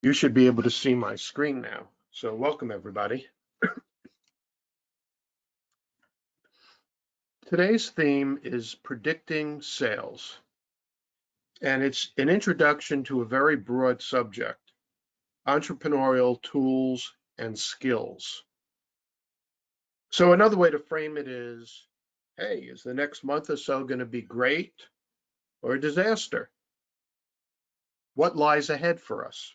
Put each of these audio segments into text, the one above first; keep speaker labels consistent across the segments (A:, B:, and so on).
A: You should be able to see my screen now. So welcome everybody. Today's theme is predicting sales, and it's an introduction to a very broad subject, entrepreneurial tools and skills. So another way to frame it is, hey, is the next month or so going to be great or a disaster? What lies ahead for us?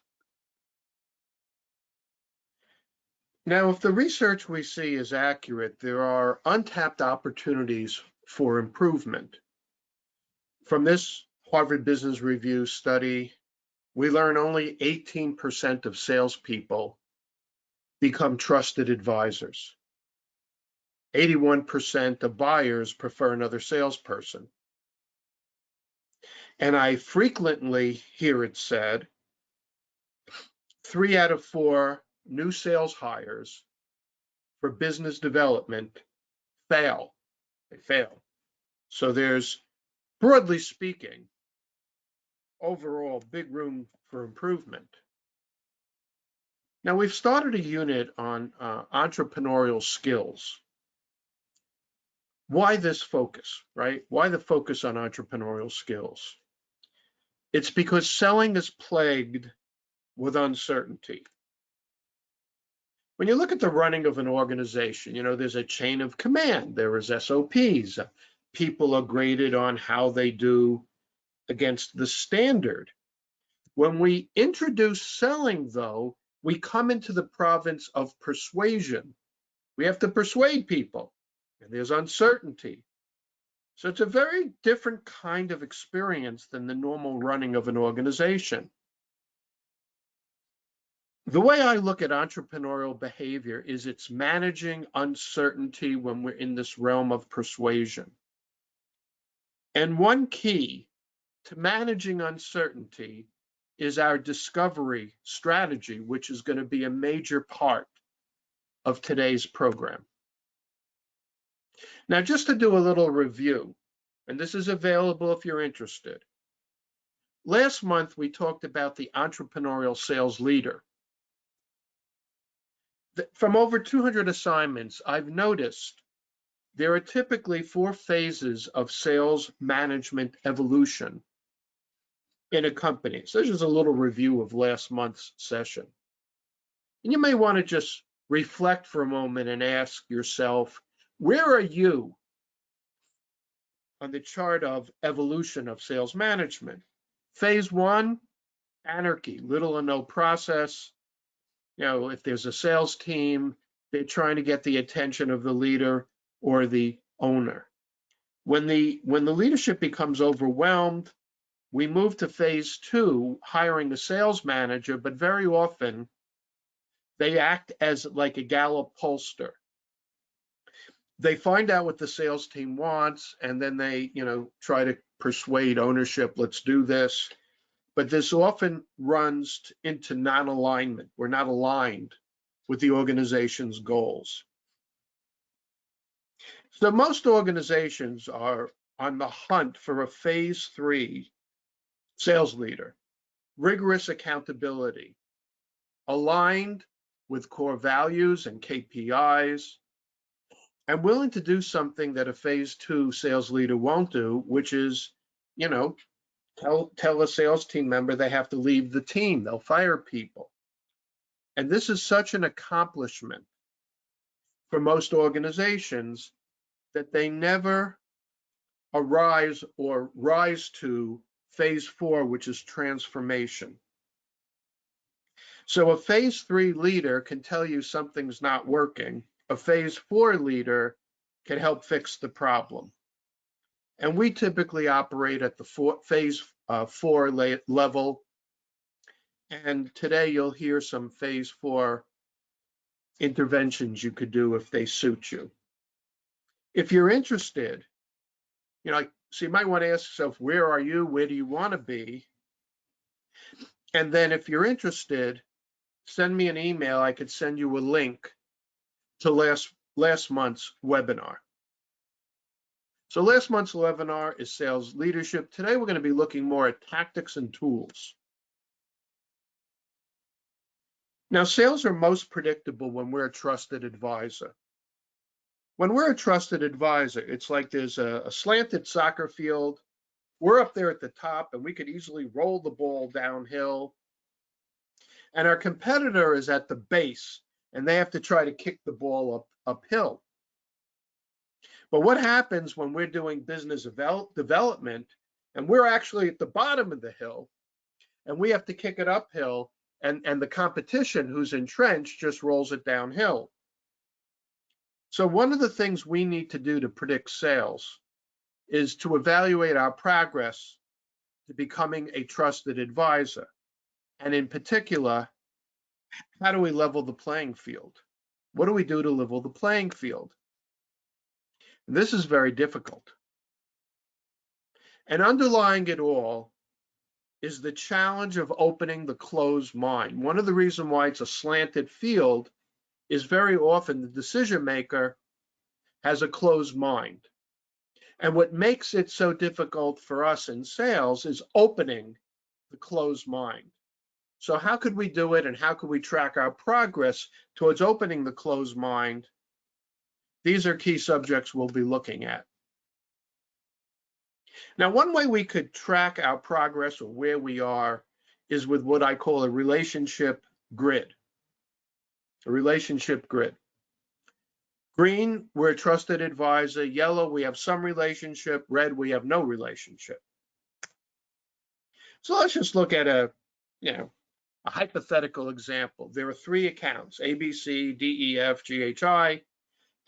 A: Now, if the research we see is accurate, there are untapped opportunities for improvement. From this Harvard Business Review study, we learn only 18% of salespeople become trusted advisors. 81% of buyers prefer another salesperson. And I frequently hear it said, 3 out of 4 new sales hires for business development fail. They fail. So there's, broadly speaking, overall big room for improvement. Now, we've started a unit on entrepreneurial skills. Why this focus, right? Why the focus on entrepreneurial skills? It's because selling is plagued with uncertainty. When you look at the running of an organization, there's a chain of command. There is SOPs. People are graded on how they do against the standard. When we introduce selling, though, we come into the province of persuasion. We have to persuade people, and there's uncertainty. So it's a very different kind of experience than the normal running of an organization. The way I look at entrepreneurial behavior is it's managing uncertainty when we're in this realm of persuasion. And one key to managing uncertainty is our discovery strategy, which is going to be a major part of today's program. Now, just to do a little review, and this is available if you're interested. Last month, we talked about the entrepreneurial sales leader. From over 200 assignments, I've noticed there are typically 4 phases of sales management evolution in a company. So this is a little review of last month's session. And you may want to just reflect for a moment and ask yourself, where are you on the chart of evolution of sales management? Phase 1, anarchy, little or no process. If there's a sales team, they're trying to get the attention of the leader or the owner. When the leadership becomes overwhelmed, we move to phase 2, hiring a sales manager, but very often they act as like a Gallup pollster. They find out what the sales team wants, and then they, try to persuade ownership, let's do this. But this often runs into non-alignment. We're not aligned with the organization's goals. So most organizations are on the hunt for a phase 3 sales leader, rigorous accountability, aligned with core values and KPIs, and willing to do something that a phase 2 sales leader won't do, which is, tell a sales team member they have to leave the team. They'll fire people. And this is such an accomplishment for most organizations that they never rise to phase 4, which is transformation. So a phase 3 leader can tell you something's not working. A phase 4 leader can help fix the problem. And we typically operate at the phase 4 level. And today you'll hear some phase 4 interventions you could do if they suit you. If you're interested, so you might want to ask yourself, where are you? Where do you want to be? And then if you're interested, send me an email. I could send you a link to last month's webinar. So last month's webinar is sales leadership. Today we're going to be looking more at tactics and tools. Now, sales are most predictable when we're a trusted advisor. When we're a trusted advisor, it's like there's a slanted soccer field. We're up there at the top and we could easily roll the ball downhill. And our competitor is at the base and they have to try to kick the ball uphill. But what happens when we're doing business development and we're actually at the bottom of the hill and we have to kick it uphill, and the competition who's entrenched just rolls it downhill? So one of the things we need to do to predict sales is to evaluate our progress to becoming a trusted advisor. And in particular, how do we level the playing field? What do we do to level the playing field? And this is very difficult. And underlying it all is the challenge of opening the closed mind. One of the reasons why it's a slanted field is very often the decision maker has a closed mind. And what makes it so difficult for us in sales is opening the closed mind. So how could we do it, and how could we track our progress towards opening the closed mind? These are key subjects we'll be looking at. Now, one way we could track our progress or where we are is with what I call a relationship grid. A relationship grid. Green, we're a trusted advisor. Yellow, we have some relationship. Red, we have no relationship. So let's just look at a hypothetical example. There are 3 accounts, A, B, C, D, E, F, G, H, I,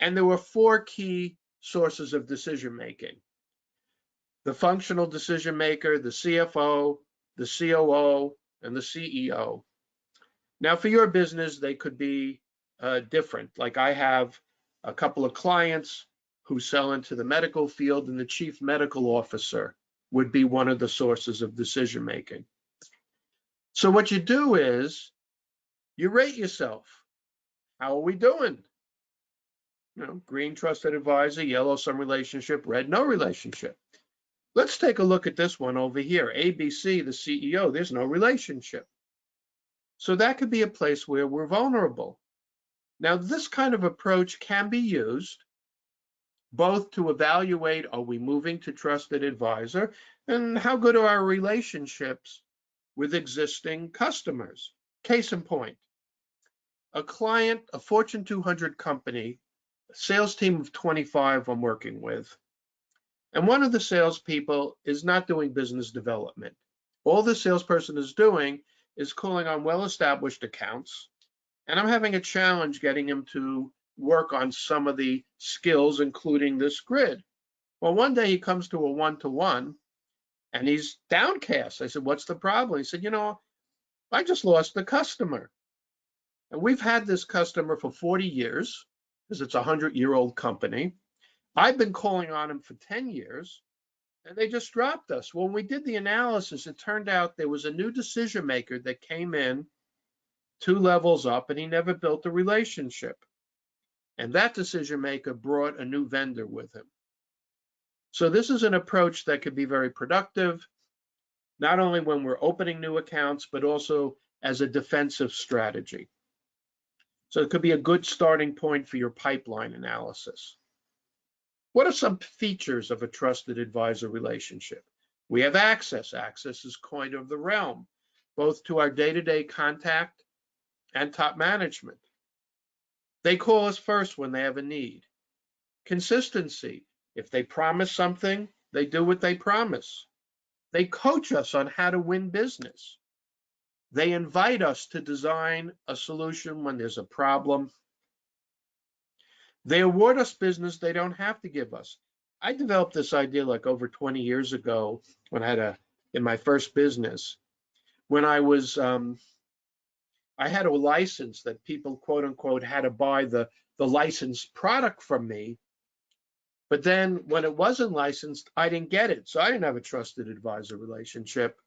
A: and there were 4 key sources of decision making. The functional decision maker, the CFO, the COO, and the CEO. Now, for your business, they could be different. Like I have a couple of clients who sell into the medical field, and the chief medical officer would be one of the sources of decision making. So what you do is you rate yourself. How are we doing? Green, trusted advisor. Yellow, some relationship. Red, no relationship. Let's take a look at this one over here. ABC, the CEO, there's no relationship. So that could be a place where we're vulnerable. Now, this kind of approach can be used both to evaluate, are we moving to trusted advisor, and how good are our relationships with existing customers. Case in point, a client, a Fortune 200 company, a sales team of 25 I'm working with, and one of the salespeople is not doing business development. All the salesperson is doing is calling on well-established accounts, and I'm having a challenge getting him to work on some of the skills, including this grid. Well, one day he comes to a one-to-one, and he's downcast. I said, what's the problem? He said, I just lost the customer. And we've had this customer for 40 years, because it's a 100-year-old company. I've been calling on him for 10 years, and they just dropped us. When we did the analysis, it turned out there was a new decision maker that came in 2 levels up, and he never built a relationship. And that decision maker brought a new vendor with him. So this is an approach that could be very productive, not only when we're opening new accounts, but also as a defensive strategy. So it could be a good starting point for your pipeline analysis. What are some features of a trusted advisor relationship? We have access. Access is coin of the realm, both to our day-to-day contact and top management. They call us first when they have a need. Consistency. If they promise something, they do what they promise. They coach us on how to win business. They invite us to design a solution when there's a problem. They award us business they don't have to give us. I developed this idea like over 20 years ago when I had in my first business, when I had a license that people, quote unquote, had to buy the licensed product from me. But then when it wasn't licensed, I didn't get it. So I didn't have a trusted advisor relationship.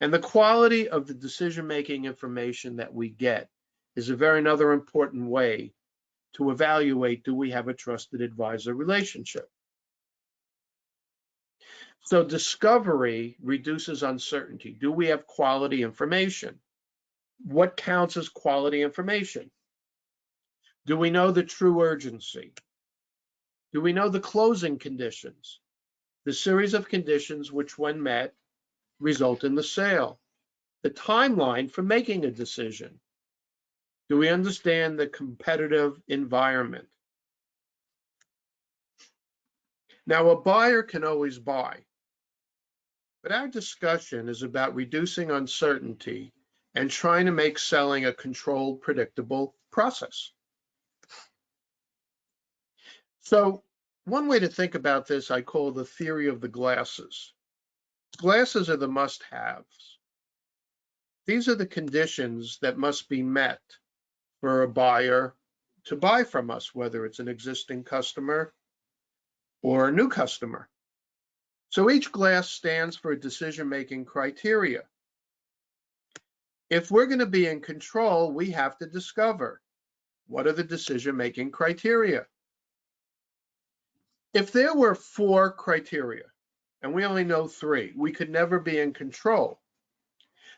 A: And the quality of the decision-making information that we get is another important way to evaluate, do we have a trusted advisor relationship? So discovery reduces uncertainty. Do we have quality information? What counts as quality information? Do we know the true urgency? Do we know the closing conditions? The series of conditions which, when met, result in the sale. The timeline for making a decision. Do we understand the competitive environment? Now, a buyer can always buy, but our discussion is about reducing uncertainty and trying to make selling a controlled, predictable process. So one way to think about this, I call the theory of the glasses. Glasses are the must-haves. These are the conditions that must be met for a buyer to buy from us, whether it's an existing customer or a new customer. So each glass stands for a decision-making criteria. If we're going to be in control, we have to discover what are the decision-making criteria. If there were 4 criteria and we only know 3, we could never be in control.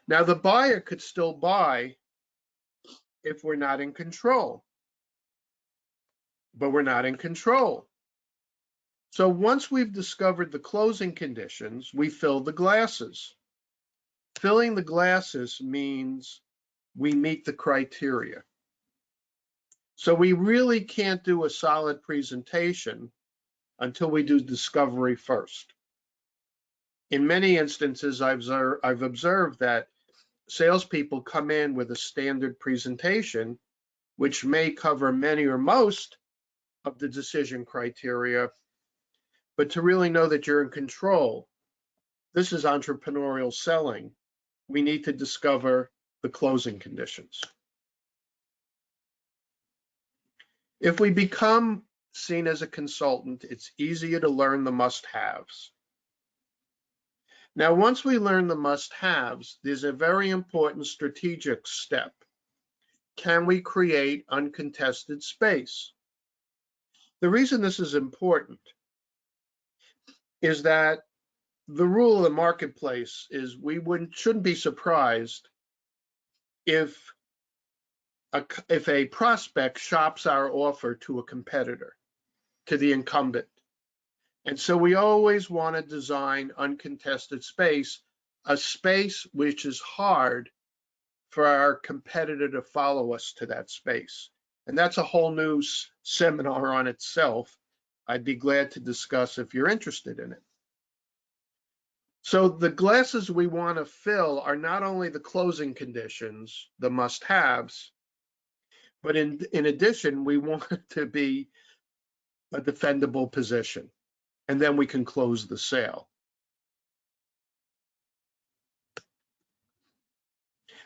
A: Now, the buyer could still buy if we're not in control, but we're not in control. So once we've discovered the closing conditions, we fill the glasses. Filling the glasses means we meet the criteria. So we really can't do a solid presentation until we do discovery first. In many instances, I've observed that salespeople come in with a standard presentation, which may cover many or most of the decision criteria, but to really know that you're in control, this is entrepreneurial selling. We need to discover the closing conditions. If we become seen as a consultant, it's easier to learn the must-haves. Now, once we learn the must-haves, there's a very important strategic step. Can we create uncontested space? The reason this is important is that the rule of the marketplace is we shouldn't be surprised if a prospect shops our offer to a competitor, to the incumbent. And so we always want to design uncontested space, a space which is hard for our competitor to follow us to that space. And that's a whole new seminar on itself. I'd be glad to discuss if you're interested in it. So the glasses we want to fill are not only the closing conditions, the must-haves, but in addition, we want it to be a defendable position, and then we can close the sale.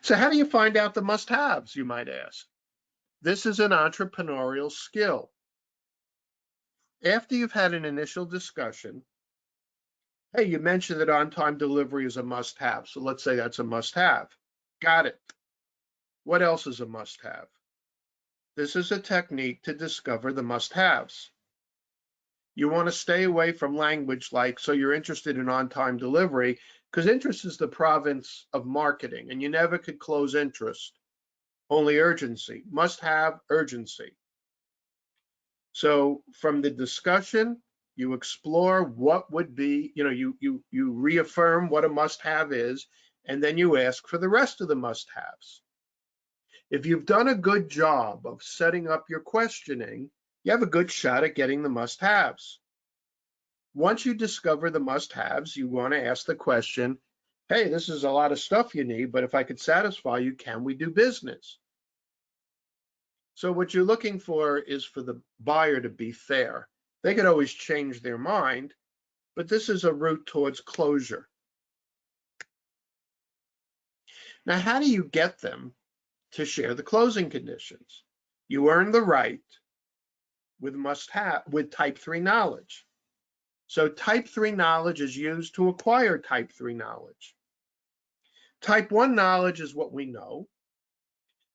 A: So how do you find out the must-haves, you might ask? This is an entrepreneurial skill. After you've had an initial discussion, hey, you mentioned that on-time delivery is a must-have, so let's say that's a must-have. Got it. What else is a must-have? This is a technique to discover the must-haves. You want to stay away from language like, so you're interested in on-time delivery, because interest is the province of marketing, and you never could close interest. Only urgency. Must-have, urgency. So from the discussion, you explore what would be, you reaffirm what a must-have is, and then you ask for the rest of the must-haves. If you've done a good job of setting up your questioning, you have a good shot at getting the must-haves. Once you discover the must-haves, you want to ask the question, hey, this is a lot of stuff you need, but if I could satisfy you, can we do business? So what you're looking for is for the buyer to be fair. They could always change their mind, but this is a route towards closure. Now, how do you get them to share the closing conditions? You earn the right with type 3 knowledge. So type 3 knowledge is used to acquire type 3 knowledge. Type 1 knowledge is what we know.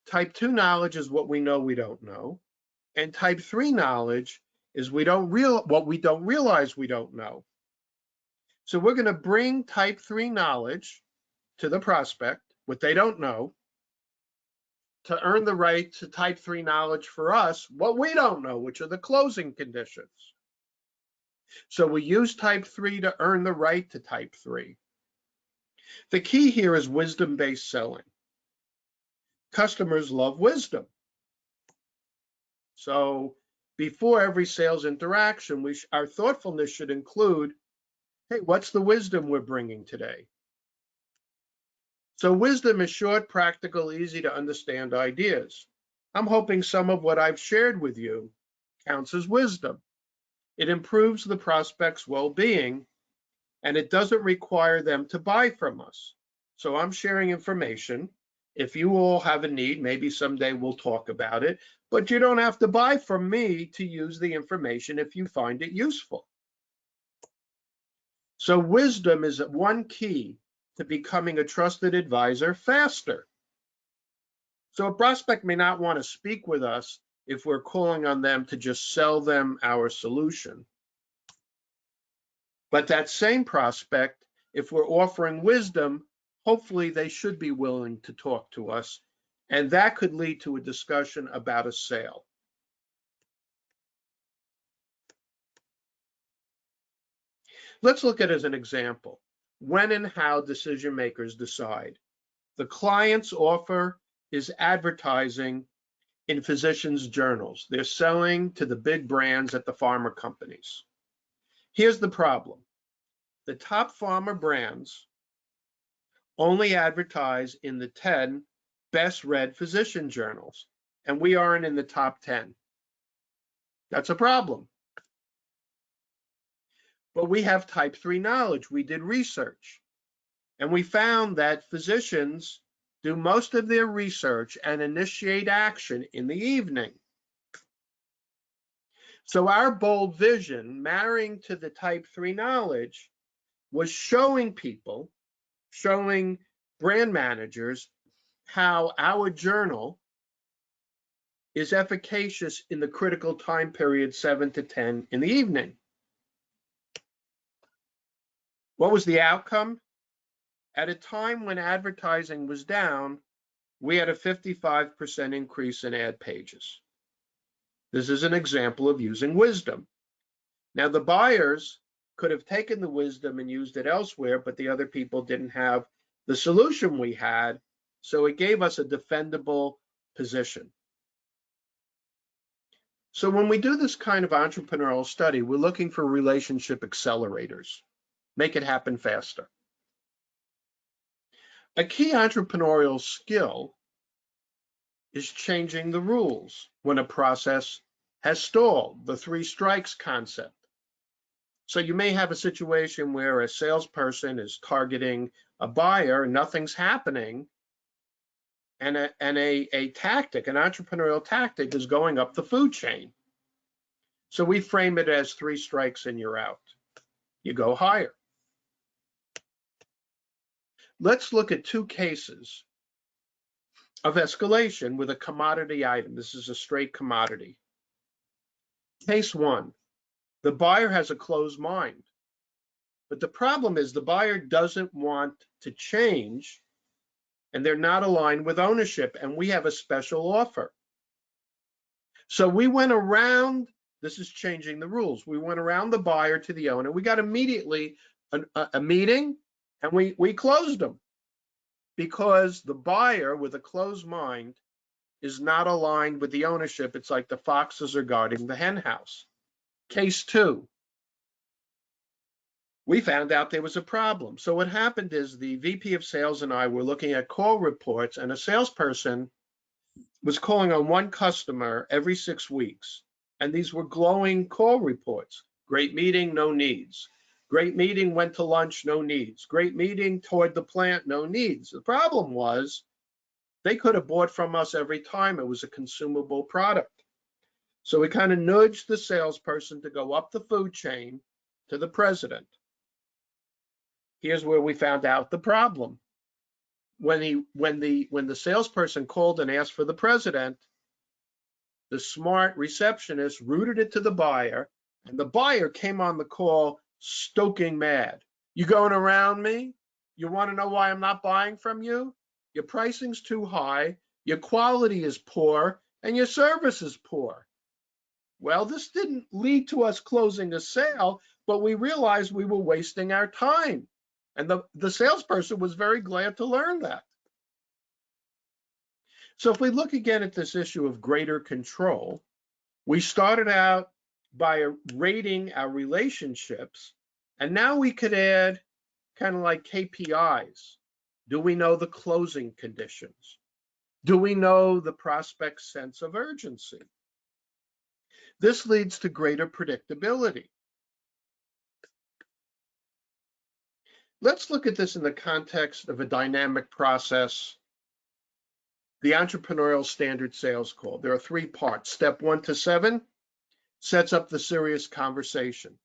A: Type 2 knowledge is what we know we don't know. And type 3 knowledge is what we don't realize we don't know. So we're going to bring type 3 knowledge to the prospect, what they don't know, to earn the right to type 3 knowledge for us what we don't know, which are the closing conditions. So we use type 3 to earn the right to type 3. The key here is wisdom-based selling. Customers love wisdom. So before every sales interaction, our thoughtfulness should include, hey, what's the wisdom we're bringing today? So wisdom is short, practical, easy to understand ideas. I'm hoping some of what I've shared with you counts as wisdom. It improves the prospect's well-being, and it doesn't require them to buy from us. So I'm sharing information. If you all have a need, maybe someday we'll talk about it, but you don't have to buy from me to use the information if you find it useful. So wisdom is one key to becoming a trusted advisor faster. So a prospect may not want to speak with us if we're calling on them to just sell them our solution. But that same prospect, if we're offering wisdom, hopefully they should be willing to talk to us, and that could lead to a discussion about a sale. Let's look at it as an example. When and how decision makers decide. The client's offer is advertising in physicians' journals. They're selling to the big brands at the pharma companies. Here's the problem. The top pharma brands only advertise in the 10 best read physician journals, and we aren't in the top 10. That's a problem. But we have type 3 knowledge. We did research, and we found that physicians do most of their research and initiate action in the evening. So our bold vision, marrying to the type 3 knowledge, was showing people, showing brand managers how our journal is efficacious in the critical time period 7 to 10 in the evening. What was the outcome? At a time when advertising was down, we had a 55% increase in ad pages. This is an example of using wisdom. Now, the buyers could have taken the wisdom and used it elsewhere, but the other people didn't have the solution we had, so it gave us a defendable position. So when we do this kind of entrepreneurial study, we're looking for relationship accelerators. Make it happen faster. A key entrepreneurial skill is changing the rules when a process has stalled, the 3 strikes concept. So you may have a situation where a salesperson is targeting a buyer, nothing's happening, and a tactic, an entrepreneurial tactic, is going up the food chain. So we frame it as 3 strikes and you're out. You go higher. Let's look at 2 cases of escalation with a commodity item. This is a straight commodity. Case 1, the buyer has a closed mind. But the problem is the buyer doesn't want to change, and they're not aligned with ownership, and we have a special offer. So we went around, this is changing the rules. We went around the buyer to the owner. We got immediately a meeting, and we closed them because the buyer with a closed mind is not aligned with the ownership. It's like the foxes are guarding the hen house. Case 2, we found out there was a problem. So what happened is the VP of sales and I were looking at call reports, and a salesperson was calling on one customer every 6 weeks. And these were glowing call reports. Great meeting, no needs. Great meeting, went to lunch, no needs. Great meeting, toured the plant, no needs. The problem was they could have bought from us every time. It was a consumable product. So we kind of nudged the salesperson to go up the food chain to the president. Here's where we found out the problem. When the salesperson called and asked for the president, the smart receptionist routed it to the buyer, and the buyer came on the call stoking mad. You going around me? You want to know why I'm not buying from you? Your pricing's too high. Your quality is poor and your service is poor. Well, this didn't lead to us closing a sale, but we realized we were wasting our time. And the salesperson was very glad to learn that. So if we look again at this issue of greater control, we started out by rating our relationships, and now we could add kind of like KPIs. Do we know the closing conditions? Do we know the prospect's sense of urgency? This leads to greater predictability. Let's look at this in the context of a dynamic process, the entrepreneurial standard sales call. There are 3 parts. Step 1 to 7 sets up the serious conversation.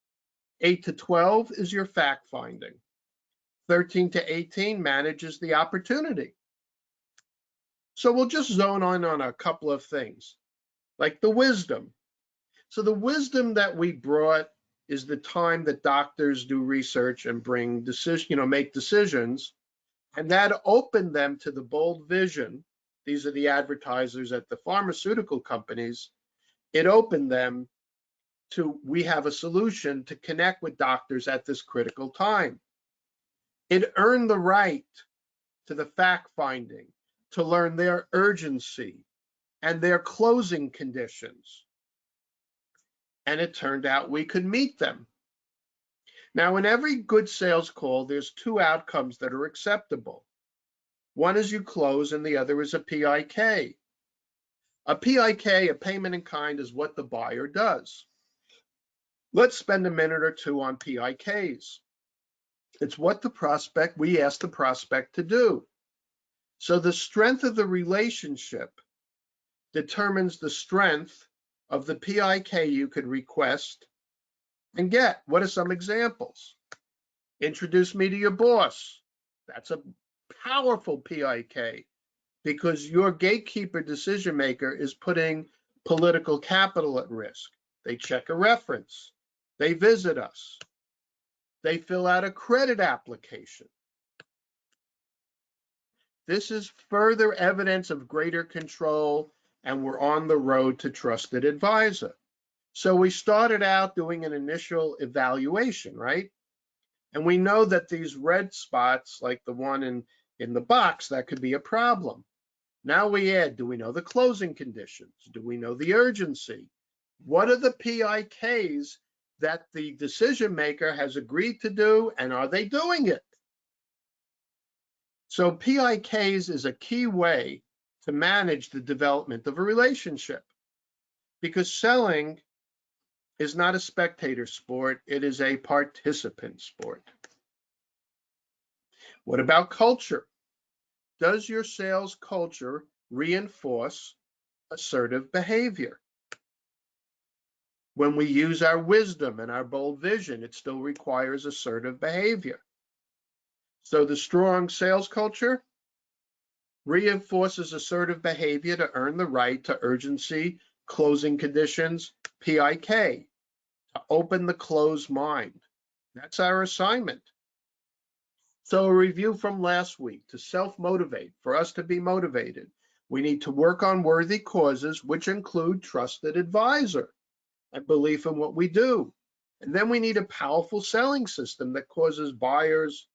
A: 8 to 12 is your fact finding. 13 to 18 manages the opportunity. So we'll just zone in on a couple of things, like the wisdom. So the wisdom that we brought is the time that doctors do research and make decisions, and that opened them to the bold vision. These are the advertisers at the pharmaceutical companies. It opened them to, we have a solution to connect with doctors at this critical time. It earned the right to the fact finding, to learn their urgency and their closing conditions. And it turned out we could meet them. Now, in every good sales call, there's 2 outcomes that are acceptable. One is you close and the other is a PIK. A PIK, a payment in kind, is what the buyer does. Let's spend a minute or 2 on PIKs. It's what we ask the prospect to do. So the strength of the relationship determines the strength of the PIK you could request and get. What are some examples? Introduce me to your boss. That's a powerful PIK because your gatekeeper decision maker is putting political capital at risk. They check a reference. They visit us. They fill out a credit application. This is further evidence of greater control, and we're on the road to trusted advisor. So we started out doing an initial evaluation, right? And we know that these red spots, like the one in the box, that could be a problem. Now we add, do we know the closing conditions? Do we know the urgency? What are the PIKs that the decision maker has agreed to do, and are they doing it? So PIKs is a key way to manage the development of a relationship, because selling is not a spectator sport, it is a participant sport. What about culture? Does your sales culture reinforce assertive behavior? When we use our wisdom and our bold vision, it still requires assertive behavior. So the strong sales culture reinforces assertive behavior to earn the right to urgency, closing conditions, PIK, to open the closed mind. That's our assignment. So a review from last week: to self-motivate, for us to be motivated, we need to work on worthy causes, which include trusted advisor and belief in what we do. And then we need a powerful selling system that causes buyers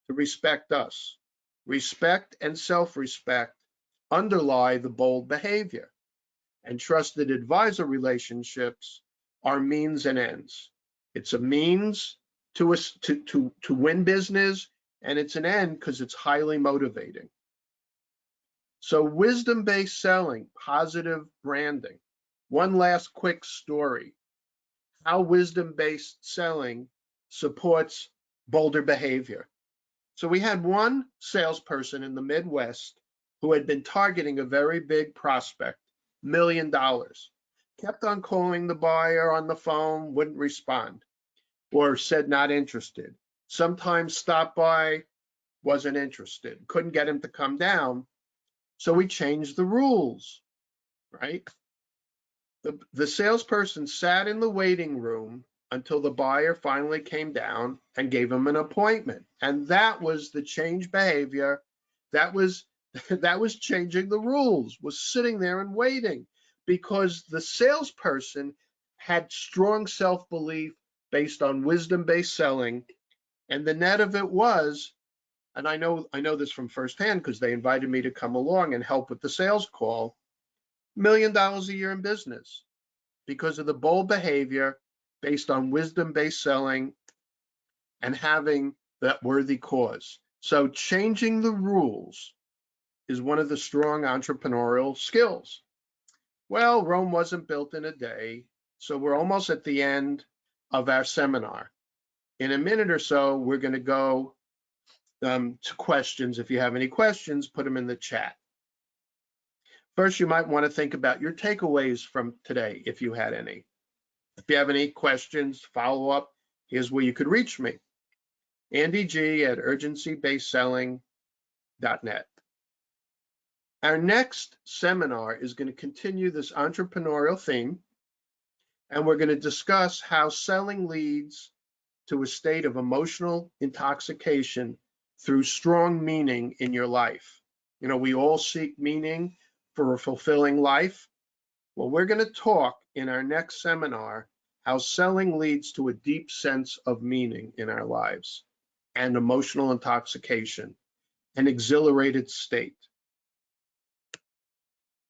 A: to respect us. Respect and self-respect underlie the bold behavior. And trusted advisor relationships are means and ends. It's a means to win business, and it's an end because it's highly motivating. So wisdom-based selling, positive branding. One last quick story: how wisdom-based selling supports bolder behavior. So we had one salesperson in the Midwest who had been targeting a very big prospect, $1 million. Kept on calling the buyer on the phone, wouldn't respond, or said not interested. Sometimes stopped by, wasn't interested, couldn't get him to come down. So we changed the rules, right? The salesperson sat in the waiting room until the buyer finally came down and gave him an appointment. And that was the change behavior. That was That was changing the rules, was sitting there and waiting, because the salesperson had strong self-belief based on wisdom-based selling. And the net of it was, and I know this from firsthand because they invited me to come along and help with the sales call, $1 million a year in business because of the bold behavior based on wisdom-based selling and having that worthy cause. So changing the rules is one of the strong entrepreneurial skills. Well, Rome wasn't built in a day, so we're almost at the end of our seminar. In a minute or so, we're going to go to questions. If you have any questions, put them in the chat. First, you might want to think about your takeaways from today, if you had any. If you have any questions, follow up, here's where you could reach me. andyg@urgencybasedselling.net. Our next seminar is going to continue this entrepreneurial theme, and we're going to discuss how selling leads to a state of emotional intoxication through strong meaning in your life. You know, we all seek meaning for a fulfilling life. Well, we're going to talk in our next seminar how selling leads to a deep sense of meaning in our lives and emotional intoxication, an exhilarated state.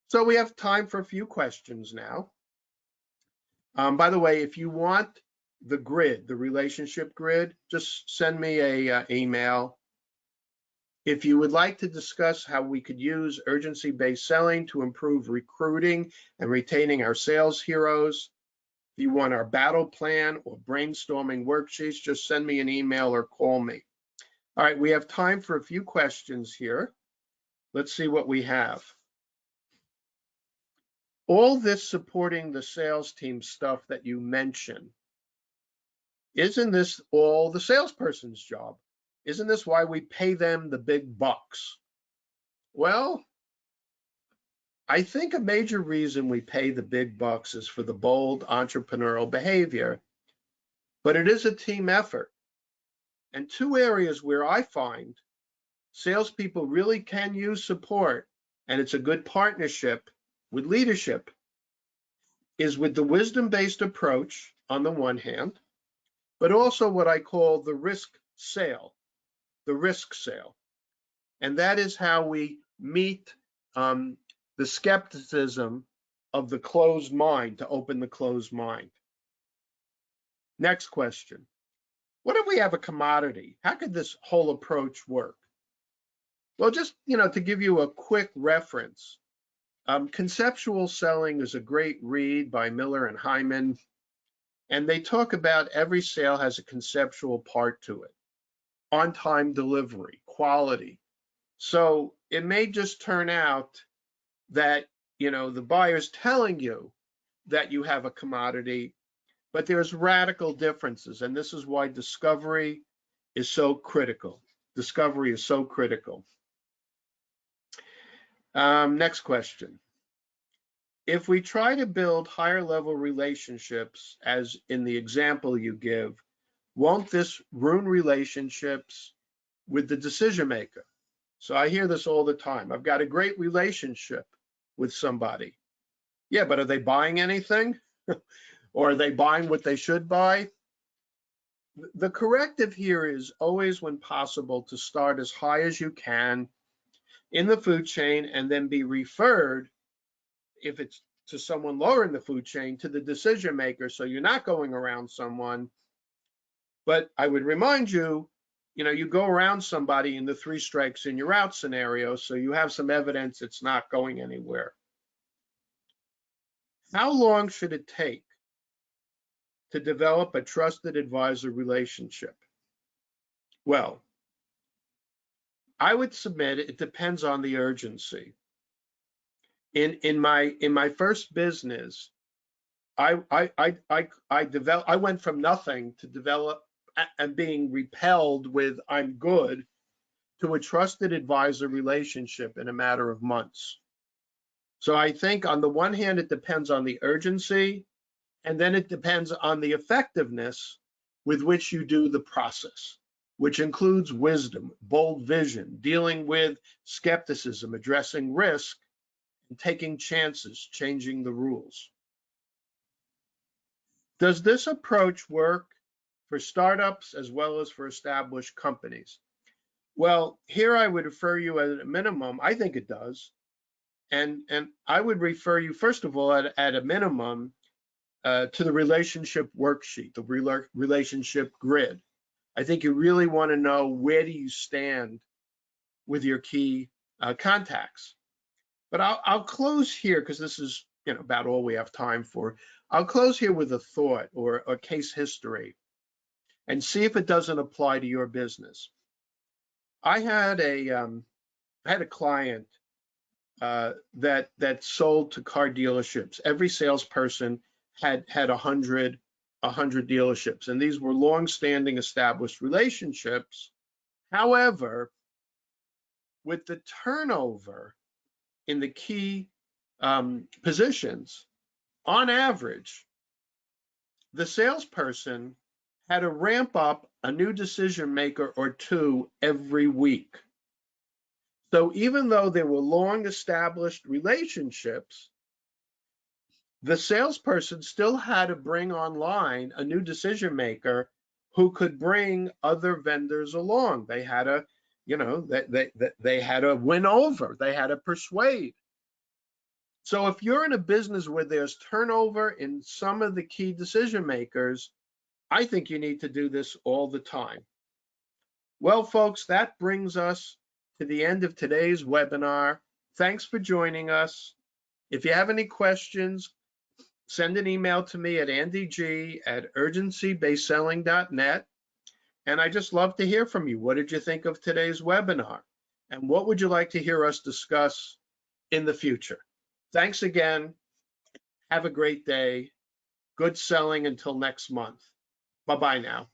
A: So we have time for a few questions now. By the way, if you want the grid, the relationship grid, just send me a email. If you would like to discuss how we could use urgency-based selling to improve recruiting and retaining our sales heroes, if you want our battle plan or brainstorming worksheets, just send me an email or call me. All right, we have time for a few questions here. Let's see what we have. All this supporting the sales team stuff that you mentioned, isn't this all the salesperson's job? Isn't this why we pay them the big bucks? Well, I think a major reason we pay the big bucks is for the bold entrepreneurial behavior, but it is a team effort. And two areas where I find salespeople really can use support, and it's a good partnership with leadership, is with the wisdom-based approach on the one hand, but also what I call the risk sale, And that is how we meet the skepticism of the closed mind to open the closed mind. Next question. What if we have a commodity? How could this whole approach work? Well, just, to give you a quick reference, Conceptual Selling is a great read by Miller and Hyman, and they talk about every sale has a conceptual part to it. On-time delivery, quality. So it may just turn out that, the buyer's telling you that you have a commodity, but there's radical differences, and this is why discovery is so critical. Next question. If we try to build higher level relationships, as in the example you give, won't this ruin relationships with the decision maker? So I hear this all the time. I've got a great relationship with somebody. Yeah, but are they buying anything? Or are they buying what they should buy? The corrective here is always, when possible, to start as high as you can in the food chain and then be referred, if it's to someone lower in the food chain, to the decision maker, so you're not going around someone. But I would remind you, you go around somebody in the 3 strikes and you're out scenario, so you have some evidence it's not going anywhere. How long should it take to develop a trusted advisor relationship? Well, I would submit it depends on the urgency. In my first business, I went from nothing to develop and being repelled with I'm good to a trusted advisor relationship in a matter of months. So I think on the one hand, it depends on the urgency, and then it depends on the effectiveness with which you do the process. which includes wisdom, bold vision, dealing with skepticism, addressing risk, and taking chances, changing the rules. Does this approach work for startups as well as for established companies? Well, here I would refer you at a minimum, I think it does. And I would refer you, first of all, at a minimum, to the relationship worksheet, the relationship grid. I think you really want to know, where do you stand with your key contacts. But I'll close here, because this is about all we have time for. I'll close here with a thought or a case history and see if it doesn't apply to your business. I had a client that sold to car dealerships. Every salesperson had 100 dealerships, and these were long-standing established relationships. However, with the turnover in the key positions, on average, the salesperson had to ramp up a new decision maker or two every week. So even though there were long established relationships, the salesperson still had to bring online a new decision maker who could bring other vendors along. They had to, they had to win over, they had to persuade. So if you're in a business where there's turnover in some of the key decision makers, I think you need to do this all the time. Well, folks, that brings us to the end of today's webinar. Thanks for joining us. If you have any questions, send an email to me at andyg@urgencybasedselling.net. And I just love to hear from you. What did you think of today's webinar? And what would you like to hear us discuss in the future? Thanks again. Have a great day. Good selling until next month. Bye-bye now.